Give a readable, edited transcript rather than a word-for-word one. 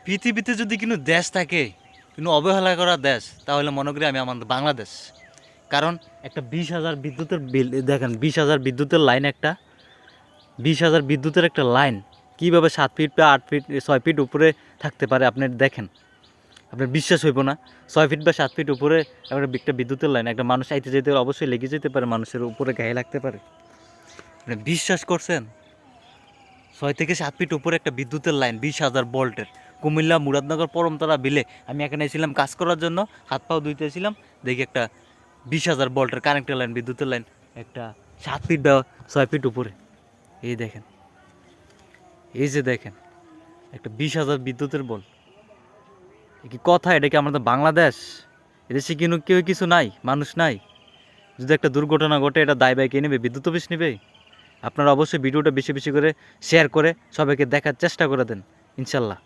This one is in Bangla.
পৃথিবীতে যদি কোনো দেশ থাকে, কোনো অবহেলা করা দেশ, তাহলে মনে করি আমি আমাদের বাংলাদেশ। কারণ একটা 20,000 বিদ্যুতের বিল দেখেন, 20,000 বিদ্যুতের লাইন, একটা 20,000 বিদ্যুতের একটা লাইন কীভাবে 7 ফিট বা 8 ফিট 6 ফিট উপরে থাকতে পারে আপনি দেখেন। আপনার বিশ্বাস হইব না, 6 ফিট বা 7 ফিট উপরে একটা বিদ্যুতের লাইন, একটা মানুষ আইতে যেতে অবশ্যই লেগে যেতে পারে, মানুষের উপরে গায়ে লাগতে পারে। আপনি বিশ্বাস করছেন? 6 থেকে 7 ফিট উপরে একটা বিদ্যুতের লাইন, 20,000 ভোল্টের, কুমিল্লা মুরাদনগর পরমতলা বিলে। আমি এখানে এসেছিলাম কাজ করার জন্য, হাত পাও ধুইতে এসেছিলাম, দেখি একটা 20,000 ভোল্টের কারেন্টের লাইন, বিদ্যুতের লাইন, একটা 7 ফিট বা 6 ফিট উপরে। এই দেখেন, এই যে দেখেন, একটা 20,000 বিদ্যুতের বল। এ কি কথা? এটা কি আমাদের বাংলাদেশ? এদেশে কিন্তু কেউ কিছু নাই, মানুষ নাই। যদি একটা দুর্ঘটনা ঘটে, এটা দায় কে নেবে? বিদ্যুৎ অফিস নেবে? আপনারা অবশ্যই ভিডিওটা বেশি বেশি করে শেয়ার করে সবাইকে দেখার চেষ্টা করে দেন, ইনশাল্লাহ।